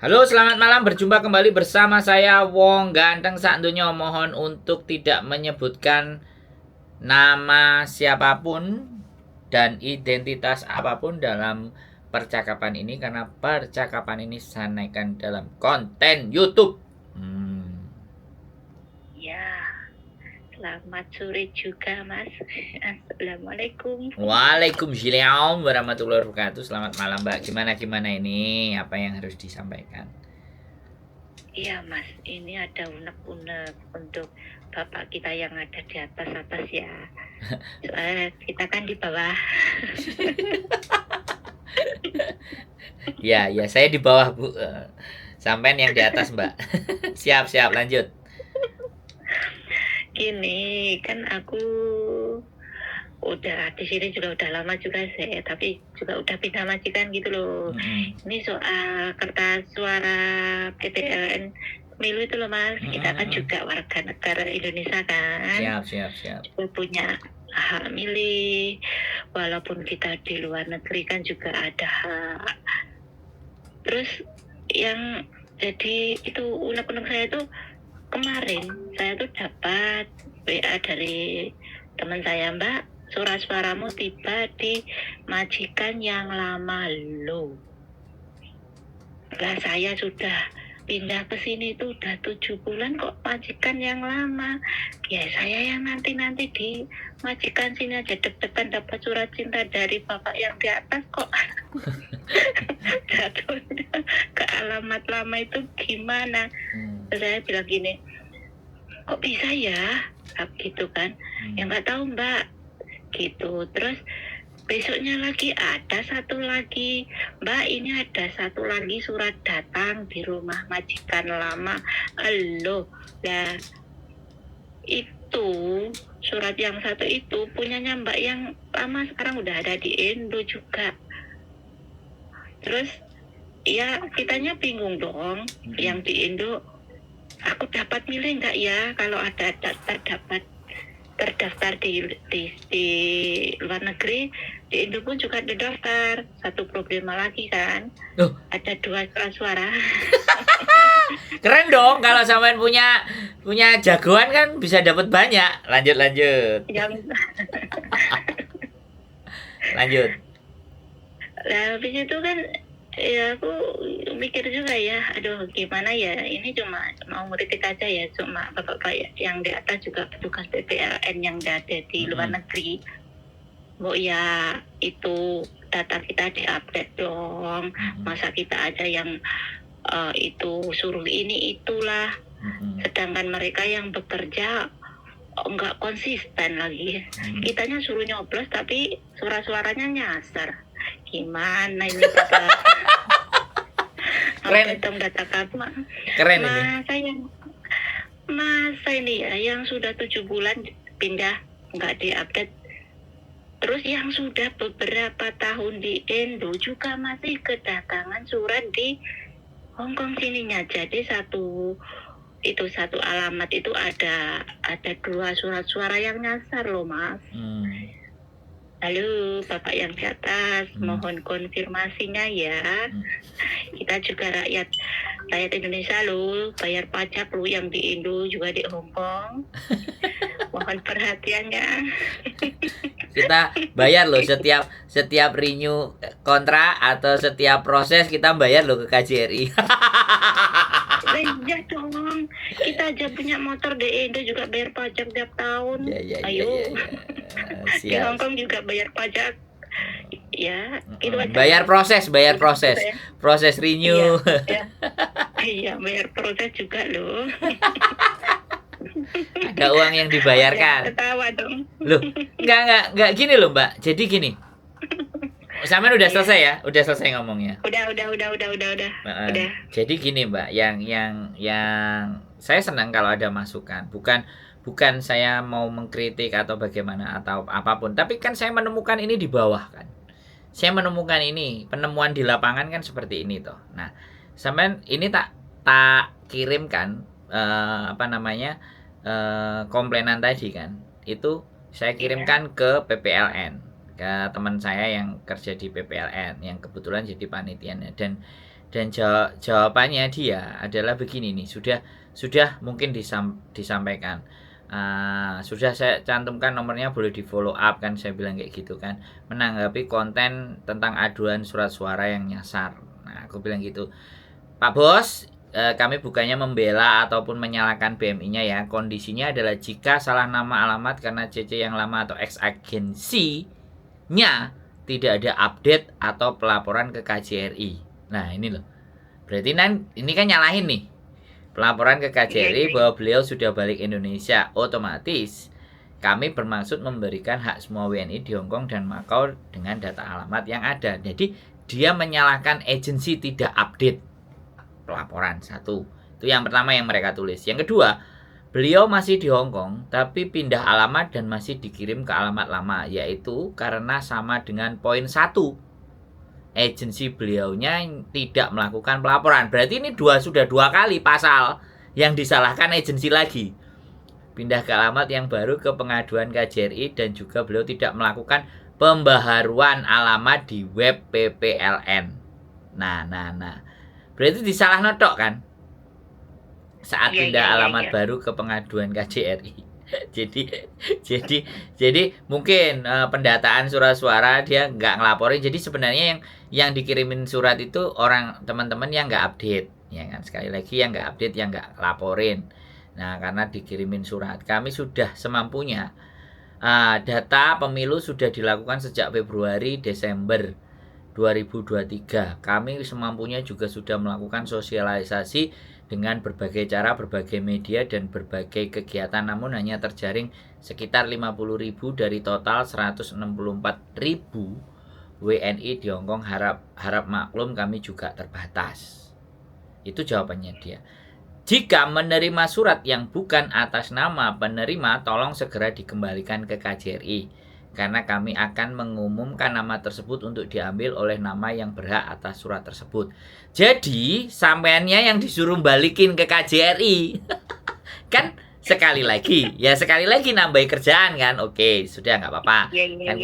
Halo, selamat malam. Berjumpa kembali bersama saya Wong Ganteng Sakdonyo. Mohon untuk tidak menyebutkan nama siapapun dan identitas apapun dalam percakapan ini karena percakapan ini saya naikkan dalam konten YouTube. Ya, selamat sore juga Mas. Assalamualaikum. Waalaikumsalam warahmatullahi wabarakatuh. Selamat malam Mbak. Gimana ini? Apa yang harus disampaikan? Iya Mas, ini ada unek-unek untuk Bapak kita yang ada di atas ya. Soalnya kita kan di bawah. Ya, saya di bawah Bu. Sampean yang di atas Mbak. Siap, lanjut. Gini, kan aku udah di sini juga udah lama juga sih, tapi juga udah pindah majikan gitu loh. Ini soal kertas suara PPLN pemilu itu loh Mas. Kita kan juga warga negara Indonesia kan. Siap. Juga punya hak milih, walaupun kita di luar negeri kan juga ada hak. Terus yang jadi itu unek-unek saya tuh kemarin saya tuh dapat WA dari teman saya, Mbak, surat suaramu tiba di majikan yang lama lo. Lah saya sudah pindah ke sini tuh udah 7 bulan kok majikan yang lama. Ya saya yang nanti di majikan sini aja deg-degan dapat surat cinta dari bapak yang di atas kok. Jatuhnya ke alamat lama itu gimana? Terus saya bilang gini, kok bisa ya? Gitu kan. Ya nggak tahu Mbak. Gitu. Terus besoknya lagi ada satu lagi, Mbak, ini ada satu lagi surat datang di rumah majikan lama. Halo, nah itu surat yang satu itu punyanya Mbak yang lama sekarang udah ada di Indo juga. Terus ya kitanya bingung dong, yang di Indo aku dapat milih nggak ya kalau ada terdaftar di luar negeri. Di Indo pun juga terdaftar. Satu problema lagi kan, ada 2 suara. Keren dong kalau sampean punya jagoan kan bisa dapat banyak. Lanjut. Lanjut. Nah, habis itu kan ya aku mikir juga ya, aduh gimana ya, ini cuma mau ngeritik aja ya, cuma bapak-bapak yang di atas juga petugas PPLN yang ada di luar negeri. Bu ya itu data kita diupdate dong. Masa kita ada yang itu suruh ini itulah. Sedangkan mereka yang bekerja nggak konsisten lagi. Kitanya suruh nyoblos tapi suara-suaranya nyasar. Gimana ini Bapak? Keren. Data kamu. Keren ini. Masa ini ya yang sudah 7 bulan pindah nggak diupdate. Terus yang sudah beberapa tahun di Indo juga masih kedatangan surat di Hong Kong sininya. Jadi satu alamat itu ada 2 surat suara yang nyasar loh Mas. Halo Bapak yang di atas, mohon konfirmasinya ya. Kita juga rakyat Indonesia loh, bayar pajak loh, yang di Indo juga di Hong Kong. Mohon perhatiannya. Kita bayar loh setiap renew kontrak atau setiap proses kita bayar loh ke KJRI. Iya dong, kita aja punya motor di Indo juga bayar pajak tiap tahun. Ayo. Di Hong Kong juga bayar pajak. Ya, itu aja. Bayar proses renew. Iya, bayar proses juga loh. Ada uang yang dibayarkan. Ketawa dong. Loh, enggak gini loh, Mbak. Jadi gini. Sampean udah selesai ya? Udah selesai ngomongnya? Udah. Jadi gini, Mbak, yang saya senang kalau ada masukan. Bukan saya mau mengkritik atau bagaimana atau apapun, tapi kan saya menemukan ini di bawah kan. Saya menemukan ini, penemuan di lapangan kan seperti ini toh. Nah, sampean ini tak kirimkan komplainan tadi kan. Itu saya kirimkan ke PPLN, ke teman saya yang kerja di PPLN yang kebetulan jadi panitianya, Dan jawabannya dia adalah begini nih, sudah mungkin disampaikan. Sudah saya cantumkan nomornya, boleh di follow up kan, saya bilang kayak gitu kan, menanggapi konten tentang aduan surat suara yang nyasar. Nah, aku bilang gitu, Pak Bos, kami bukannya membela ataupun menyalahkan BMI-nya ya. Kondisinya adalah jika salah nama alamat karena CC yang lama atau ex agensinya tidak ada update atau pelaporan ke KJRI. Nah ini loh, berarti ini kan nyalahin nih, pelaporan ke KJRI bahwa beliau sudah balik Indonesia. Otomatis kami bermaksud memberikan hak semua WNI di Hongkong dan Makau dengan data alamat yang ada. Jadi dia menyalahkan agensi tidak update pelaporan. Satu, itu yang pertama yang mereka tulis. Yang kedua, beliau masih di Hongkong tapi pindah alamat dan masih dikirim ke alamat lama, yaitu karena sama dengan poin 1, agensi beliaunya tidak melakukan pelaporan. Berarti ini sudah dua kali pasal yang disalahkan agensi lagi. Pindah ke alamat yang baru ke pengaduan KJRI dan juga beliau tidak melakukan pembaharuan alamat di web PPLN. Nah. Berarti disalah notok kan? Saat pindah alamat baru ke pengaduan KJRI. jadi mungkin pendataan surat suara dia nggak ngelaporin. Jadi sebenarnya yang dikirimin surat itu orang teman-teman yang nggak update, ya kan, sekali lagi yang nggak update, yang nggak laporin. Nah, karena dikirimin surat, kami sudah semampunya. Data pemilu sudah dilakukan sejak Februari Desember 2023. Kami semampunya juga sudah melakukan sosialisasi dengan berbagai cara, berbagai media, dan berbagai kegiatan, namun hanya terjaring sekitar 50.000 dari total 164.000 WNI di Hongkong. Harap maklum kami juga terbatas. Itu jawabannya dia. Jika menerima surat yang bukan atas nama penerima, tolong segera dikembalikan ke KJRI. Karena kami akan mengumumkan nama tersebut untuk diambil oleh nama yang berhak atas surat tersebut. Jadi, sampeannya yang disuruh balikin ke KJRI. Kan sekali lagi nambahin kerjaan kan. Oke, sudah nggak apa-apa. Kan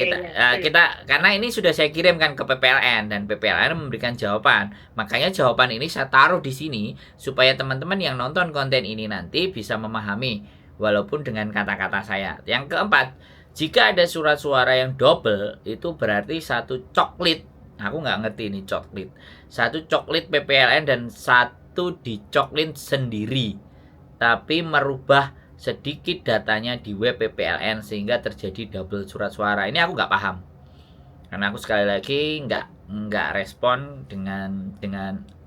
kita karena ini sudah saya kirimkan ke PPLN dan PPLN memberikan jawaban. Makanya jawaban ini saya taruh di sini supaya teman-teman yang nonton konten ini nanti bisa memahami walaupun dengan kata-kata saya. Yang keempat, jika ada surat suara yang double, itu berarti satu coklit. Aku nggak ngerti ini coklit. Satu coklit PPLN dan satu dicoklit sendiri. Tapi merubah sedikit datanya di web PPLN sehingga terjadi double surat suara. Ini aku nggak paham. Karena aku sekali lagi nggak respon dengan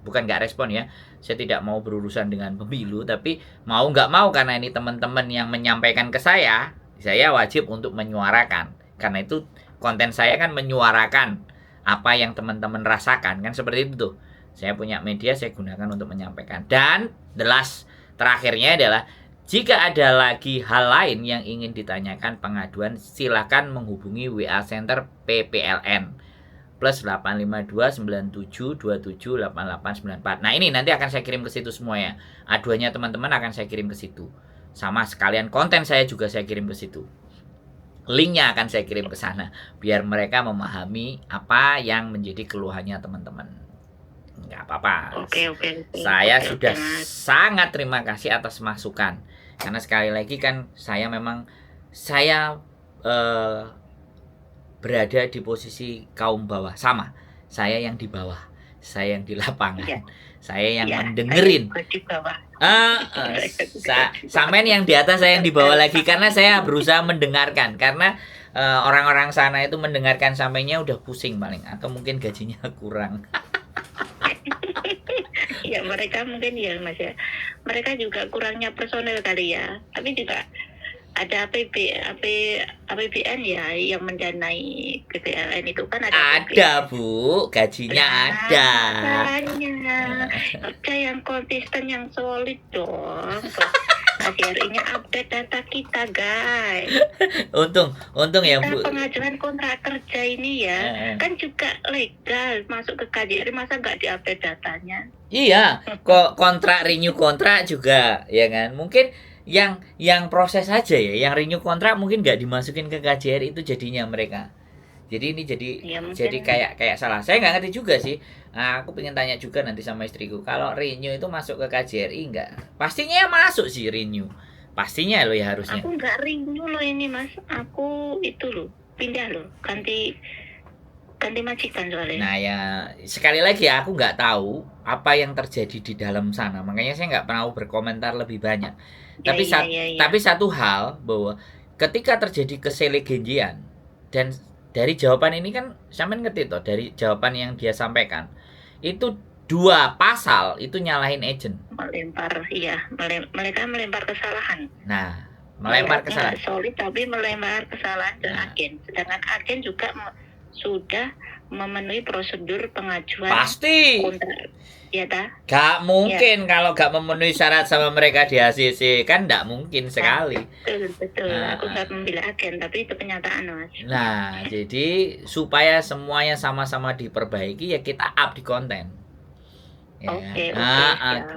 bukan nggak respon ya. Saya tidak mau berurusan dengan pemilu, tapi mau nggak mau karena ini teman-teman yang menyampaikan ke saya wajib untuk menyuarakan. Karena itu konten saya kan menyuarakan apa yang teman-teman rasakan, kan seperti itu tuh. Saya punya media, saya gunakan untuk menyampaikan. Dan the last terakhirnya adalah jika ada lagi hal lain yang ingin ditanyakan pengaduan, silakan menghubungi WA Center PPLN plus 85297278894. Nah, ini nanti akan saya kirim ke situ semua ya. Aduannya teman-teman akan saya kirim ke situ. Sama sekalian konten saya juga saya kirim ke situ. Linknya akan saya kirim ke sana biar mereka memahami apa yang menjadi keluhannya teman-teman. Nggak apa-apa. Oke. Saya sudah sangat terima kasih atas masukan. Karena sekali lagi kan saya berada di posisi kaum bawah. Sama, saya yang di bawah, saya yang di lapangan, saya yang mendengerin. Sampean yang di atas, saya yang di bawah lagi. Karena saya berusaha mendengarkan. Karena orang-orang sana itu mendengarkan sampainya udah pusing paling, atau mungkin gajinya kurang. Ya mereka mungkin ya Mas ya. Mereka juga kurangnya personel kali ya. Tapi juga ada APBN ya yang mendanai PPLN itu kan ada Bu, gajinya ada. Ada yang konsisten, yang solid dong. KJRI-nya update data kita guys. Untung ya Bu. Pengajuan kontrak kerja ini ya kan juga legal masuk ke KJRI, masa nggak diupdate datanya? Iya, kok renew kontrak juga ya kan. Mungkin yang proses aja ya, yang renew kontrak mungkin nggak dimasukin ke KJRI itu jadinya mereka. Jadi ini Ya jadi mungkin kayak salah. Saya nggak ngerti juga sih. Nah, aku pengen tanya juga nanti sama istriku. Kalau Renew itu masuk ke KJRI nggak? Pastinya ya masuk sih Renew. Pastinya loh ya harusnya. aku nggak renew loh ini Mas. Aku itu loh pindah loh, ganti majikan soalnya. Nah ya sekali lagi ya aku nggak tahu apa yang terjadi di dalam sana. Makanya saya nggak pernah berkomentar lebih banyak. Ya, Tapi ya. tapi satu hal bahwa ketika terjadi keselegenjian dan dari jawaban ini kan sampean ngerti toh dari jawaban yang dia sampaikan itu dua pasal itu nyalahin agent. Mereka melempar kesalahan. Nah, melempar kesalahan. Solid tapi melempar kesalahan ke agen. Sedangkan agen juga sudah memenuhi prosedur pengajuan Pasti. kontrak. Ya dah. Gak mungkin kalau gak memenuhi syarat sama mereka di ACC kan gak mungkin sekali. Betul. Aku nggak membela agen tapi itu kenyataan Mas. Nah, jadi supaya semuanya sama-sama diperbaiki ya kita up di konten. Ya. Oke,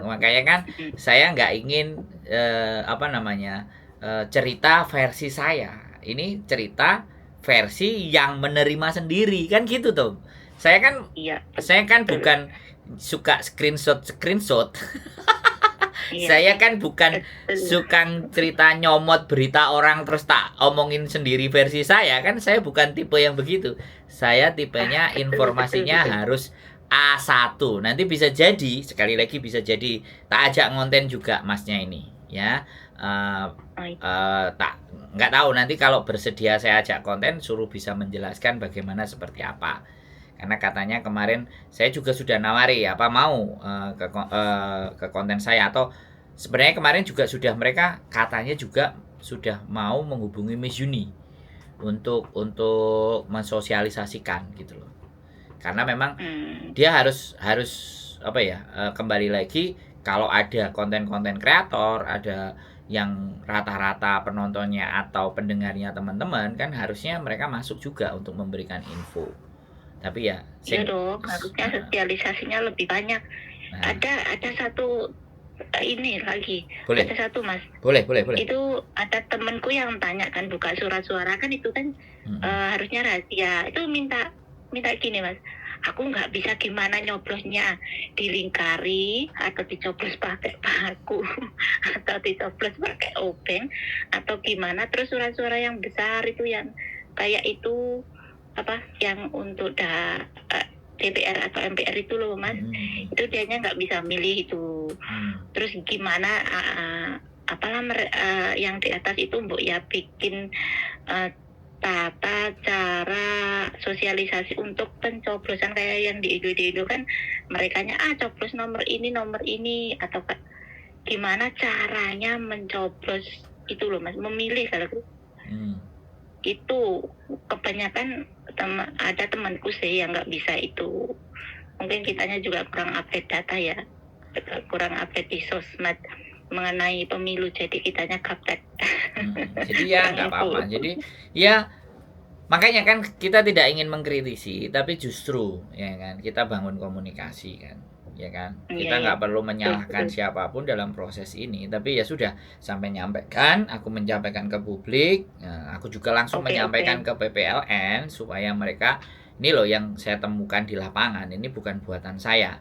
makanya kan saya nggak ingin cerita versi saya. Ini cerita versi yang menerima sendiri kan gitu tuh. Saya kan bukan suka screenshot. Iya. Saya kan bukan suka cerita nyomot berita orang terus tak omongin sendiri versi saya kan. Saya bukan tipe yang begitu. Saya tipenya informasinya harus A1. Nanti bisa jadi sekali lagi bisa jadi tak ajak ngonten juga masnya ini ya. Tak nggak tahu nanti kalau bersedia saya ajak konten suruh bisa menjelaskan bagaimana seperti apa. Karena katanya kemarin saya juga sudah nawari apa mau ke konten saya atau sebenarnya kemarin juga sudah mereka katanya juga sudah mau menghubungi Miss Yuni untuk mensosialisasikan gitu loh. Karena memang dia harus kembali lagi kalau ada konten-konten kreator, ada yang rata-rata penontonnya atau pendengarnya teman-teman kan harusnya mereka masuk juga untuk memberikan info. Tapi ya iya dong, harusnya sosialisasinya lebih banyak. Ada satu ini lagi. Boleh. Ada satu Mas. Boleh. Itu ada temanku yang tanya kan buka surat suara kan itu kan harusnya rahasia. Itu minta gini Mas. Aku nggak bisa gimana nyoblosnya, dilingkari atau dicoblos pakai paku atau dicoblos pakai obeng atau gimana. Terus surat-suara yang besar itu yang kayak itu yang untuk DPR atau MPR itu loh Mas, itu dianya nggak bisa milih itu. Terus gimana yang di atas itu Mbok ya bikin tata cara sosialisasi untuk pencoblosan kayak yang di Indo kan merekanya coblos nomor ini atau gimana caranya mencoblos itu loh Mas, memilih kalau itu kebanyakan ada temanku sih yang nggak bisa itu. Mungkin kitanya juga kurang update data ya, kurang update di sosmed mengenai pemilu, jadi kitanya gaptek. Jadi ya nggak apa-apa. Jadi ya makanya kan kita tidak ingin mengkritisi, tapi justru ya kan kita bangun komunikasi kan. Ya kan kita nggak perlu menyalahkan siapapun dalam proses ini, tapi ya sudah sampai nyampaikan, aku menyampaikan ke publik, aku juga langsung menyampaikan ke PPLN supaya mereka ini loh yang saya temukan di lapangan, ini bukan buatan saya.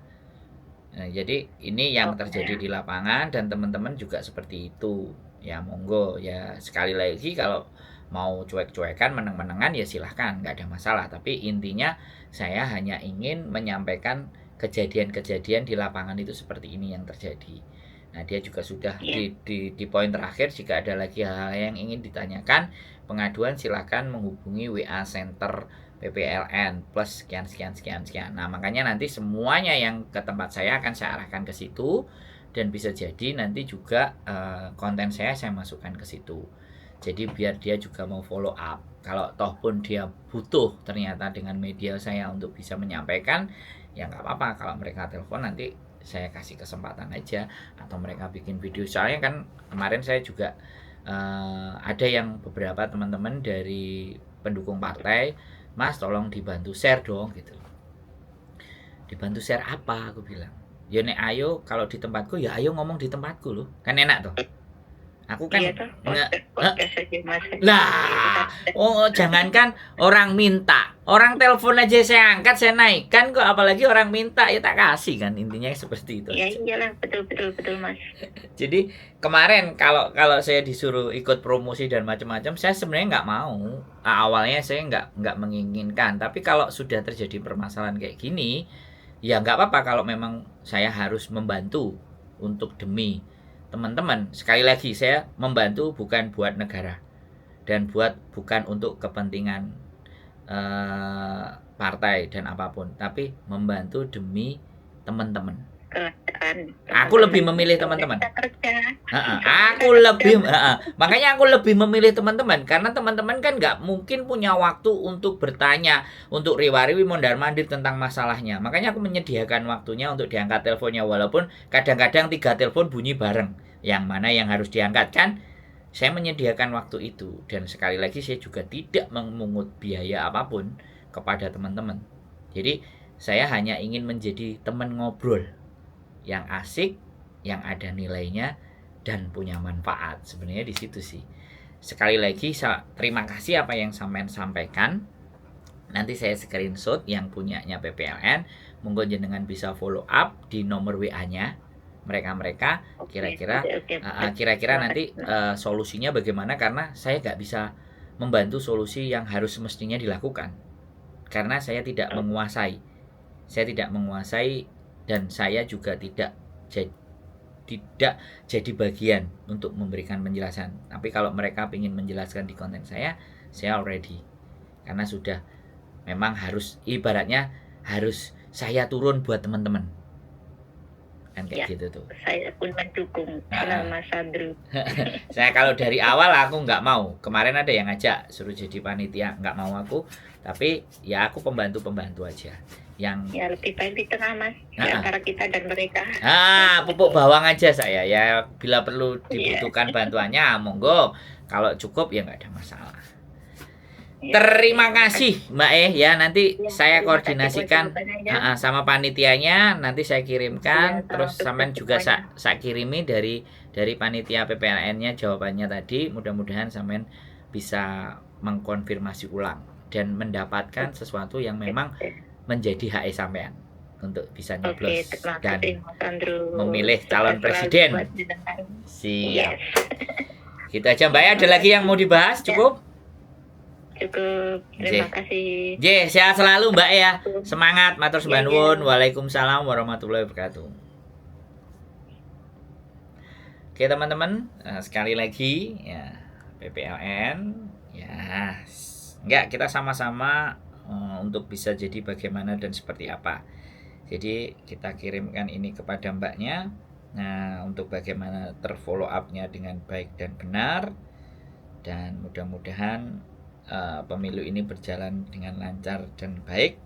Nah, jadi ini yang terjadi di lapangan dan teman-teman juga seperti itu ya, monggo ya. Sekali lagi kalau mau cuek-cuekan meneng-menengan ya silahkan, nggak ada masalah, tapi intinya saya hanya ingin menyampaikan kejadian-kejadian di lapangan itu seperti ini yang terjadi. Nah, dia juga sudah di poin terakhir, jika ada lagi hal-hal yang ingin ditanyakan, pengaduan silakan menghubungi WA Center PPLN plus sekian. Nah, makanya nanti semuanya yang ke tempat saya akan saya arahkan ke situ dan bisa jadi nanti juga konten saya masukkan ke situ. Jadi biar dia juga mau follow up. Kalau toh pun dia butuh ternyata dengan media saya untuk bisa menyampaikan, ya nggak apa-apa. Kalau mereka telepon nanti saya kasih kesempatan aja, atau mereka bikin video. Soalnya kan kemarin saya juga ada yang beberapa teman-teman dari pendukung partai, Mas tolong dibantu share dong gitu. Dibantu share apa? Aku bilang, ya nek ayo kalau di tempatku ya ayo ngomong di tempatku loh, kan enak tuh. Aku kan jangankan orang minta Orang telepon aja saya angkat, saya naikkan kok, apalagi orang minta ya tak kasih kan, intinya seperti itu. Ya aja. iyalah, betul Mas. Jadi kemarin kalau kalau saya disuruh ikut promosi dan macam-macam, saya sebenarnya nggak mau. Awalnya saya nggak menginginkan, tapi kalau sudah terjadi permasalahan kayak gini, ya nggak apa-apa kalau memang saya harus membantu untuk demi teman-teman. Sekali lagi saya membantu bukan buat negara dan bukan untuk kepentingan partai dan apapun, tapi membantu demi teman-teman. Aku lebih memilih teman-teman. Makanya aku lebih memilih teman-teman, karena teman-teman kan nggak mungkin punya waktu untuk bertanya, untuk riwariwi mondar-mandir tentang masalahnya. Makanya aku menyediakan waktunya untuk diangkat teleponnya, walaupun kadang-kadang 3 telepon bunyi bareng. Yang mana yang harus diangkat kan? Saya menyediakan waktu itu, dan sekali lagi saya juga tidak memungut biaya apapun kepada teman-teman. Jadi saya hanya ingin menjadi teman ngobrol yang asik, yang ada nilainya dan punya manfaat. Sebenarnya di situ sih. Sekali lagi terima kasih apa yang sampean sampaikan. Nanti saya screenshot yang punyanya PPLN. Monggo jenengan bisa follow up di nomor WA-nya mereka kira-kira nanti solusinya bagaimana, karena saya nggak bisa membantu solusi yang harus semestinya dilakukan karena saya tidak menguasai dan saya juga tidak jadi bagian untuk memberikan penjelasan. Tapi kalau mereka ingin menjelaskan di konten saya already, karena sudah memang harus, ibaratnya harus saya turun buat teman-teman kan kayak gitu tuh. Saya pun mendukung Mas Andrew. Saya kalau dari awal aku nggak mau. Kemarin ada yang ngajak suruh jadi panitia, nggak mau aku. Tapi ya aku pembantu aja. Yang ya lebih baik di tengah Mas, di antara kita dan mereka. Pupuk bawang aja saya ya. Bila perlu dibutuhkan bantuannya, monggo. Kalau cukup ya nggak ada masalah. Terima kasih Mbak ya, nanti saya koordinasikan sama panitianya, nanti saya kirimkan, terus sampean juga saya kirimi dari panitia PPLN-nya jawabannya tadi. Mudah-mudahan sampean bisa mengkonfirmasi ulang dan mendapatkan sesuatu yang memang menjadi hak sampean untuk bisa nyoblos dan memilih calon presiden. Siap. Gitu aja Mbak ya, ada lagi yang mau dibahas? Cukup? Terima kasih. Sehat selalu Mbak ya. Semangat, matur sembah nuwun. Waalaikumsalam warahmatullahi wabarakatuh. Oke teman-teman, sekali lagi ya PPLN ya. Enggak, kita sama-sama untuk bisa jadi bagaimana dan seperti apa. Jadi kita kirimkan ini kepada Mbaknya. Nah, untuk bagaimana terfollow up-nya dengan baik dan benar, dan mudah-mudahan pemilu ini berjalan dengan lancar dan baik.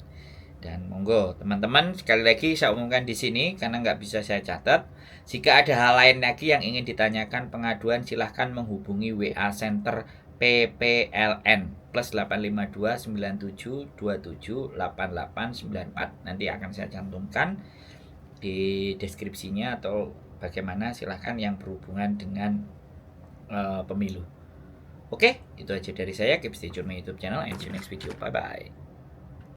Dan monggo teman-teman, sekali lagi saya umumkan di sini karena nggak bisa saya catat. Jika ada hal lain lagi yang ingin ditanyakan, pengaduan, silahkan menghubungi WA Center PPLN plus 85297278894. Nanti akan saya cantumkan di deskripsinya atau bagaimana, silahkan yang berhubungan dengan pemilu. Oke, itu aja dari saya. Keep stay tune my YouTube channel and see you next video. Bye bye.